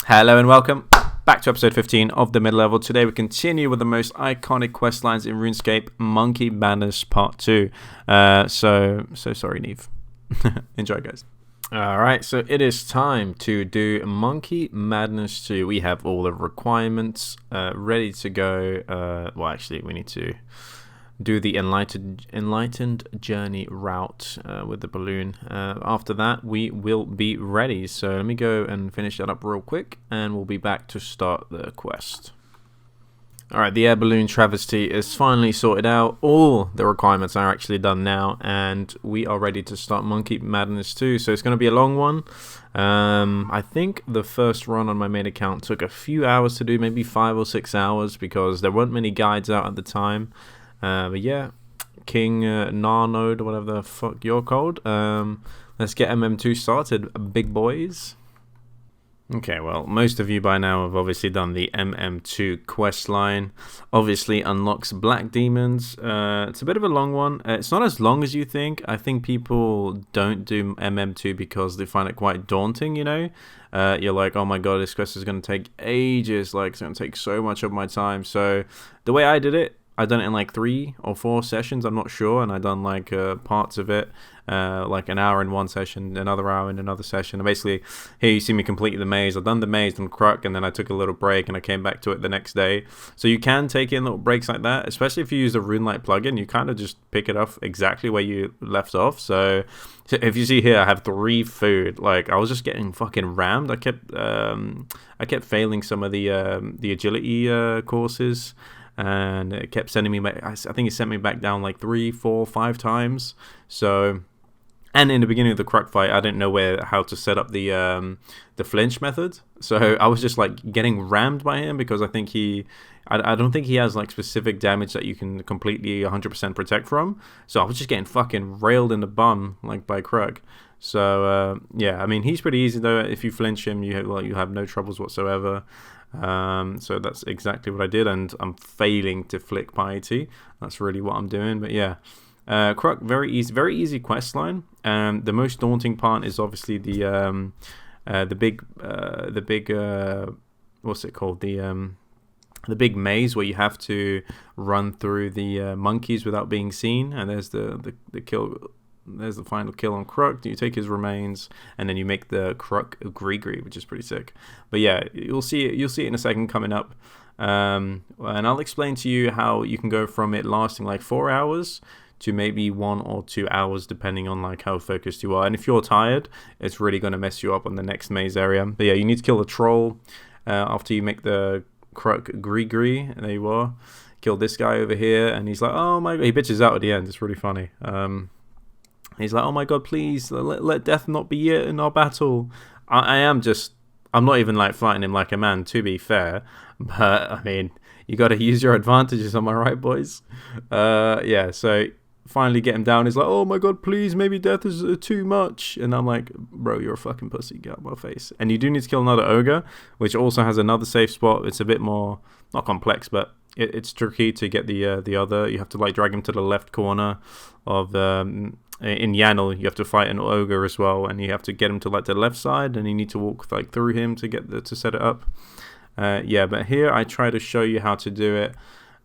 Hello and welcome back to episode 15 of the mid-level. Today we continue with the most iconic quest lines in RuneScape, Monkey Madness Part 2. So sorry, Nieve. Enjoy, guys. Alright, so it is time to do Monkey Madness 2. We have all the requirements ready to go. Well, actually, we need to do the enlightened journey route with the balloon. After that, we will be ready. So let me go and finish that up real quick, and we'll be back to start the quest. Alright, the air balloon travesty is finally sorted out. All the requirements are actually done now, and we are ready to start Monkey Madness 2. So it's going to be a long one. I think the first run on my main account took a few hours to do, maybe 5 or 6 hours, because there weren't many guides out at the time. But yeah, King Narnode, or whatever the fuck you're called. Let's get MM2 started, big boys. Okay, well, most of you by now have obviously done the MM2 quest line. Obviously unlocks Black Demons. It's a bit of a long one. It's not as long as you think. I think people don't do MM2 because they find it quite daunting, you know? You're like, oh my god, this quest is going to take ages. Like, it's going to take so much of my time. So the way I did it, I done it in like 3 or 4 sessions, I'm not sure, and I done like parts of it, like an hour in one session, another hour in another session. And basically, here you see me complete the maze. I've done the maze on Kruk, and then I took a little break, and I came back to it the next day. So you can take in little breaks like that, especially if you use the RuneLite plugin. You kind of just pick it up exactly where you left off. So if you see here, I have 3 food. Like, I was just getting fucking rammed. I kept failing some of the agility courses. And it kept sending me back. I think it sent me back down like 3, 4, 5 times. So, and in the beginning of the Kruk fight, I didn't know how to set up the flinch method. So I was just like getting rammed by him because I think I don't think he has like specific damage that you can completely 100% protect from. So I was just getting fucking railed in the bum like by Kruk. So yeah, I mean, he's pretty easy though. If you flinch him, you have no troubles whatsoever. So that's exactly what I did, and I'm failing to flick piety. That's really what I'm doing. But yeah, Kruk, very easy quest line. The most daunting part is obviously the big what's it called, the big maze where you have to run through the monkeys without being seen, and there's the kill. There's the final kill on Kruk. You take his remains, and then you make the Kruk Gree, which is pretty sick. But yeah, you'll see it in a second coming up. And I'll explain to you how you can go from it lasting like 4 hours to maybe 1 or 2 hours, depending on like how focused you are. And if you're tired, it's really going to mess you up on the next maze area. But yeah, you need to kill the troll after you make the Kruk Gree. There you are. Kill this guy over here, and he's like, oh my god, he bitches out at the end. It's really funny. He's like, oh my god, please, let death not be it in our battle. I'm not even like fighting him like a man, to be fair. But, I mean, you got to use your advantages, am I right, boys? Yeah, so finally get him down. He's like, oh my god, please, maybe death is too much. And I'm like, bro, you're a fucking pussy, get out of my face. And you do need to kill another ogre, which also has another safe spot. It's a bit more, not complex, but it's tricky to get the other. You have to like drag him to the left corner of in Yanel, you have to fight an ogre as well, and you have to get him to like the left side, and you need to walk like through him to get to set it up. Yeah, but here I try to show you how to do it,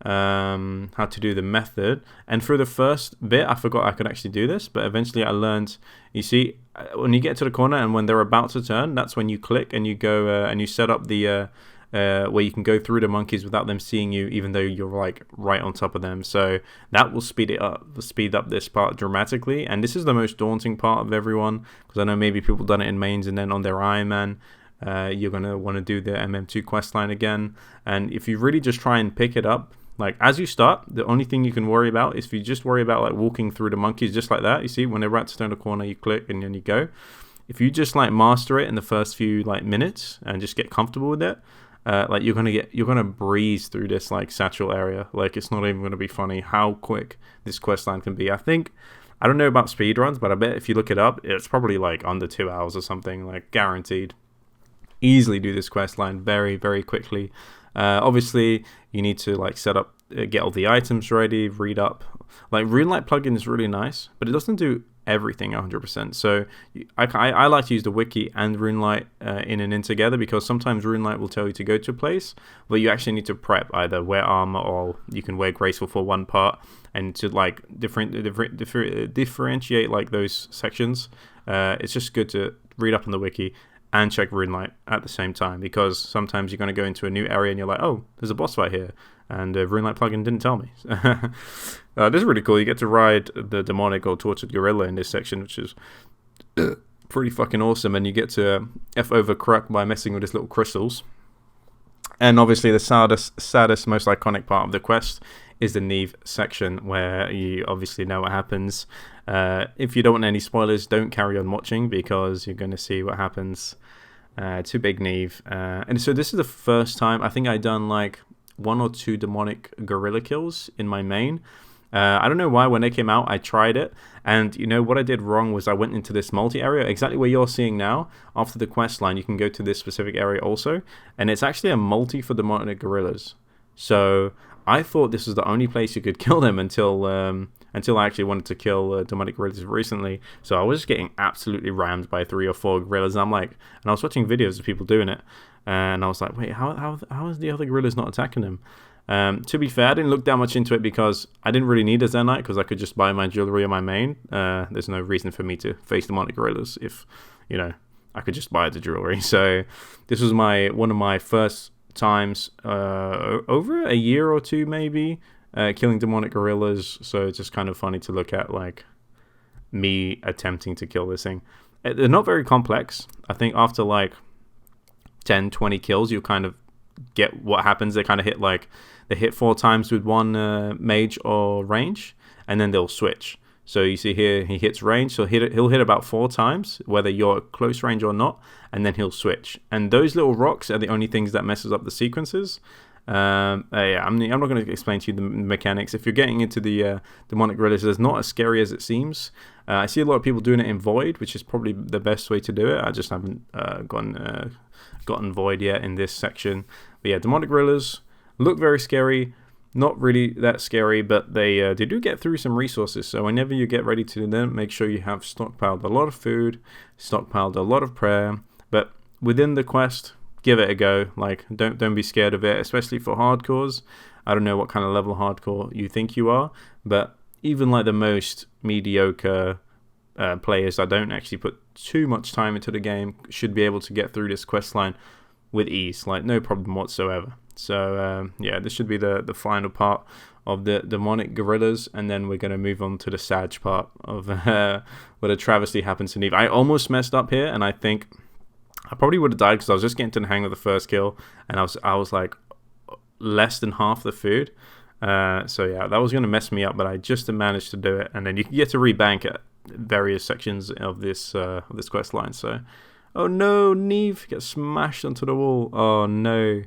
how to do the method. And for the first bit, I forgot I could actually do this, but eventually I learned. You see, when you get to the corner and when they're about to turn, that's when you click and you go and you set up the where you can go through the monkeys without them seeing you, even though you're like right on top of them. So that will speed up this part dramatically. And this is the most daunting part of everyone, because I know maybe people done it in mains and then on their Ironman. You're gonna want to do the MM2 questline again. And if you really just try and pick it up, like as you start, the only thing you can worry about is if you just worry about like walking through the monkeys just like that. You see, when they're about to turn the corner, you click and then you go. If you just like master it in the first few like minutes and just get comfortable with it, like you're gonna breeze through this like satchel area. Like it's not even gonna be funny how quick this questline can be. I don't know about speedruns, but I bet if you look it up, it's probably like under 2 hours or something, like guaranteed. Easily do this questline very, very quickly. Obviously, you need to like set up, get all the items ready, read up. Like RuneLite plugin is really nice, but it doesn't do everything 100%. So I like to use the wiki and Runelite in and in together, because sometimes Runelite will tell you to go to a place, but you actually need to prep, either wear armor or you can wear graceful for one part, and to like differentiate like those sections. It's just good to read up on the wiki and check Runelite at the same time, because sometimes you're going to go into a new area and you're like, oh, there's a boss fight here, and Runelite plugin didn't tell me. This is really cool. You get to ride the demonic or tortured gorilla in this section, which is pretty fucking awesome, and you get to F over Kruk by messing with his little crystals. And obviously the saddest, most iconic part of the quest is the Nieve section, where you obviously know what happens. If you don't want any spoilers, don't carry on watching, because you're going to see what happens to Big Nieve. And so this is the first time, I think I done like 1 or 2 demonic gorilla kills in my main. I don't know why, when they came out, I tried it. And you know what I did wrong was I went into this multi-area, exactly where you're seeing now. After the quest line, you can go to this specific area also. And it's actually a multi for demonic gorillas. So I thought this was the only place you could kill them until I actually wanted to kill demonic gorillas recently. So I was just getting absolutely rammed by 3 or 4 gorillas. And I'm like, and I was watching videos of people doing it. And I was like, wait, how is the other gorillas not attacking them? To be fair, I didn't look that much into it, because I didn't really need a Zenyte, because I could just buy my jewelry on my main. There's no reason for me to face demonic gorillas if, you know, I could just buy the jewelry. So this was one of my first times over a year or 2 maybe killing demonic gorillas. So it's just kind of funny to look at, like, me attempting to kill this thing. They're not very complex. I think after like 10-20 kills, you kind of get what happens. They kind of hit 4 times with one mage or range, and then they'll switch. So you see here, he hits range, so he'll hit about 4 times, whether you're close range or not, and then he'll switch. And those little rocks are the only things that messes up the sequences. I'm not going to explain to you the mechanics. If you're getting into the demonic gorillas, it's not as scary as it seems. I see a lot of people doing it in Void, which is probably the best way to do it. I just haven't gotten Void yet in this section. But yeah, demonic gorillas look very scary. Not really that scary, but they do get through some resources. So whenever you get ready to do them, make sure you have stockpiled a lot of food, stockpiled a lot of prayer. But within the quest, give it a go. Like, don't be scared of it, especially for hardcores. I don't know what kind of level hardcore you think you are, but even like the most mediocre players that don't actually put too much time into the game should be able to get through this quest line with ease, like no problem whatsoever. So yeah, this should be the final part of the demonic gorillas, and then we're going to move on to the Sag part of where the travesty happens to Nieve. I almost messed up here, and I think I probably would have died because I was just getting to the hang of the first kill, and I was like less than half the food. So yeah, that was going to mess me up, but I just managed to do it. And then you can get to rebank at various sections of this quest line. So, oh no, Nieve gets smashed onto the wall. Oh no,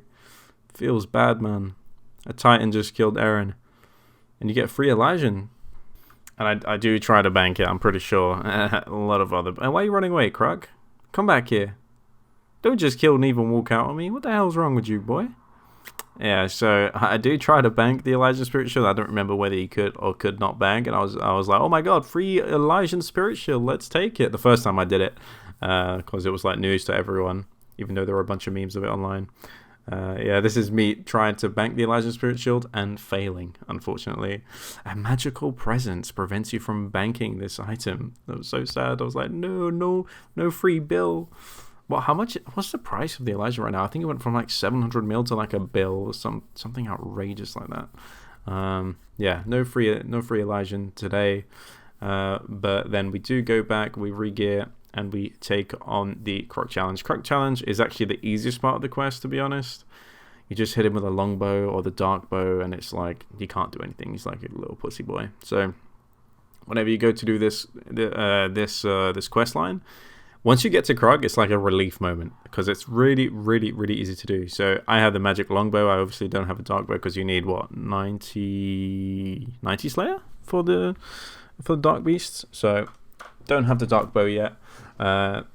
feels bad, man. A Titan just killed Eren, and you get free Elysian. And I do try to bank it, I'm pretty sure. A lot of other. Why are you running away, Kruk? Come back here. Don't just kill Nieve and walk out on me. What the hell's wrong with you, boy? Yeah, so I do try to bank the Elysian Spirit Shield. I don't remember whether you could or could not bank, and I was like, oh my god, free Elysian Spirit Shield, let's take it. The first time I did it, because it was like news to everyone, even though there were a bunch of memes of it online. Yeah, this is me trying to bank the Elysian Spirit Shield and failing, unfortunately. A magical presence prevents you from banking this item. That was so sad. I was like, no free bill. Well, what's the price of the Elysian right now? I think it went from like 700 mil to like a bill or something outrageous like that. Yeah, no free Elysian today. But then we do go back, we re-gear, and we take on the Kruk Challenge. Kruk Challenge is actually the easiest part of the quest, to be honest. You just hit him with a longbow or the dark bow, and it's like he can't do anything. He's like a little pussy boy. So whenever you go to do this quest line, once you get to Kruk, it's like a relief moment because it's really, really, really easy to do. So I have the magic longbow. I obviously don't have a dark bow because you need what, 90 Slayer for the dark beasts. So don't have the dark bow yet.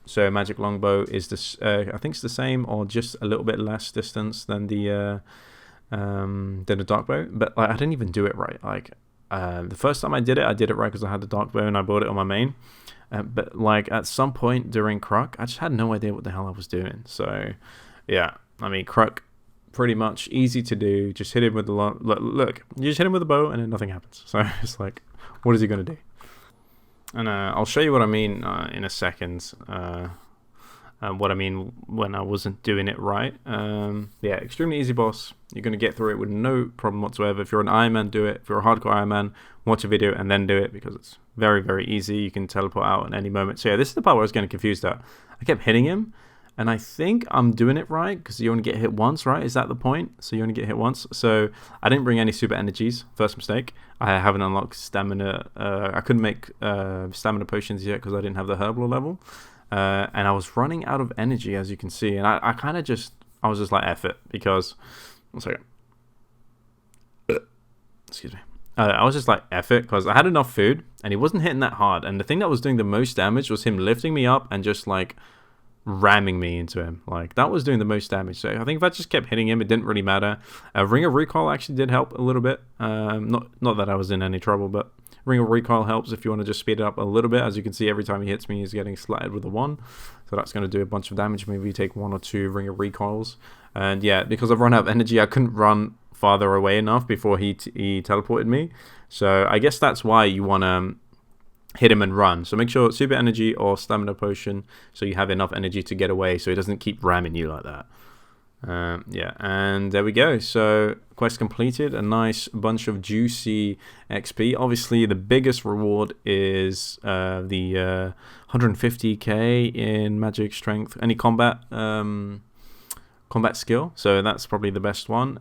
So magic longbow is this. I think it's the same or just a little bit less distance than the dark bow. But like, I didn't even do it right. Like the first time I did it right because I had the dark bow and I bought it on my main. But like at some point during Kruk, I just had no idea what the hell I was doing. So yeah, I mean Kruk, pretty much easy to do. Just hit him with the look. You just hit him with a bow and then nothing happens. So it's like, what is he gonna do? And I'll show you what I mean in a second. What I mean when I wasn't doing it right. Yeah, extremely easy boss. You're going to get through it with no problem whatsoever. If you're an Ironman, do it. If you're a hardcore Ironman, watch a video and then do it because it's very, very easy. You can teleport out at any moment. So yeah, this is the part where I was getting confused at. I kept hitting him, and I think I'm doing it right because you only get hit once, right? Is that the point? So you only get hit once. So I didn't bring any super energies. First mistake. I haven't unlocked stamina. I couldn't make stamina potions yet because I didn't have the herbal level. And I was running out of energy, as you can see, and I kind of just, I was just like, F it, because, one second, excuse me, I was just like, F it, because I had enough food, and he wasn't hitting that hard, and the thing that was doing the most damage was him lifting me up and just, like, ramming me into him. Like, that was doing the most damage. So I think if I just kept hitting him, it didn't really matter. Ring of Recoil actually did help a little bit. Not that I was in any trouble, but Ring of Recoil helps if you want to just speed it up a little bit. As you can see, every time he hits me, he's getting slatted with a 1. So that's going to do a bunch of damage. Maybe you take 1 or 2 Ring of Recoils. And yeah, because I've run out of energy, I couldn't run farther away enough before he teleported me. So I guess that's why you want to hit him and run. So make sure super energy or stamina potion so you have enough energy to get away so he doesn't keep ramming you like that. Yeah, and there we go. So quest completed, a nice bunch of juicy XP. Obviously the biggest reward is the 150k in magic, strength, any combat skill, so that's probably the best one.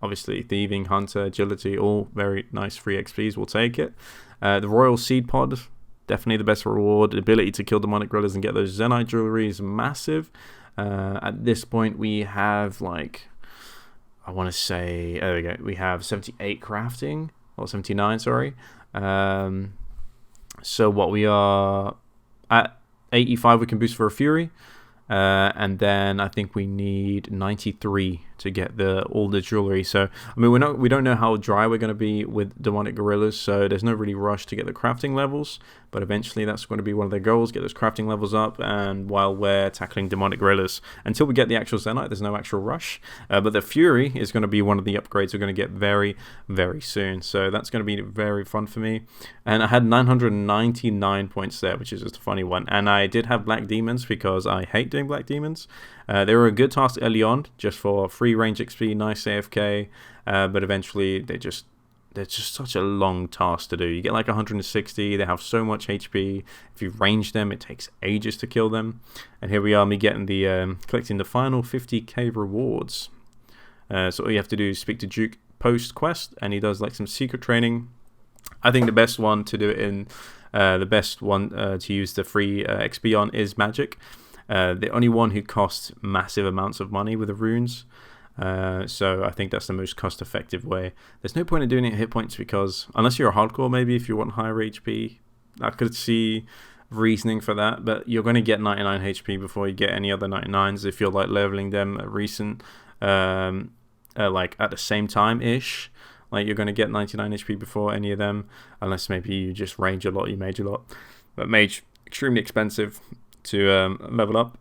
Obviously thieving, hunter, agility, all very nice free XPs. We'll take it. The royal seed pod, definitely the best reward. The ability to kill demonic gorillas and get those Zenyte jewelry is massive. At this point we have, like, I want to say, there we go, we have 78 crafting, or 79, sorry. So what we are at 85 we can boost for a fury, and then I think we need 93 to get all the jewelry. So I mean, we don't know how dry we're going to be with demonic gorillas, so there's no really rush to get the crafting levels, but eventually that's going to be one of their goals, get those crafting levels up. And while we're tackling demonic gorillas, until we get the actual Zenyte, there's no actual rush, but the fury is going to be one of the upgrades we're going to get very, very soon, so that's going to be very fun for me. And I had 999 points there, which is just a funny one. And I did have black demons because I hate doing black demons. They were a good task early on, just for free range XP, nice AFK, but eventually they're just such a long task to do. You get like 160, they have so much HP. If you range them, it takes ages to kill them. And here we are, me getting the collecting the final 50k rewards. So all you have to do is speak to Duke post quest, and he does like some secret training. I think the best one to do it in, the best one to use the free XP on is magic. The only one who costs massive amounts of money with the runes. So I think that's the most cost-effective way. There's no point in doing it at hit points because, unless you're a hardcore, maybe if you want higher HP, I could see reasoning for that. But you're going to get 99 HP before you get any other 99s if you're like leveling them at recent, like at the same time-ish. Like you're going to get 99 HP before any of them, unless maybe you just range a lot, you mage a lot. But mage, extremely expensive to level up,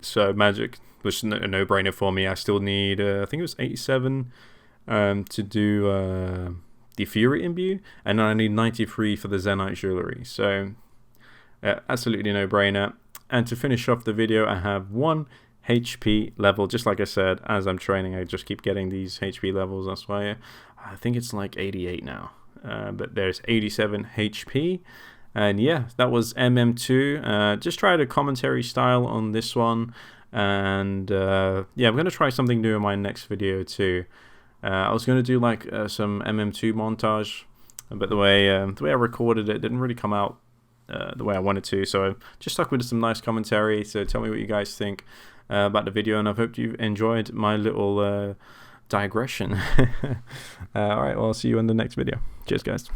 so magic was a no-brainer for me. I still need I think it was 87 to do the Fury Imbue, and then I need 93 for the Zenyte jewelry, so absolutely no-brainer. And to finish off the video, I have 1 HP level, just like I said, as I'm training I just keep getting these HP levels. That's why I think it's like 88 now, but there's 87 HP. And yeah, that was MM2. Just tried a commentary style on this one. And yeah, I'm going to try something new in my next video too. I was going to do like some MM2 montage, but the way I recorded it didn't really come out the way I wanted to. So I just stuck with some nice commentary. So tell me what you guys think about the video, and I hope you enjoyed my little digression. Alright, well, I'll see you in the next video. Cheers, guys.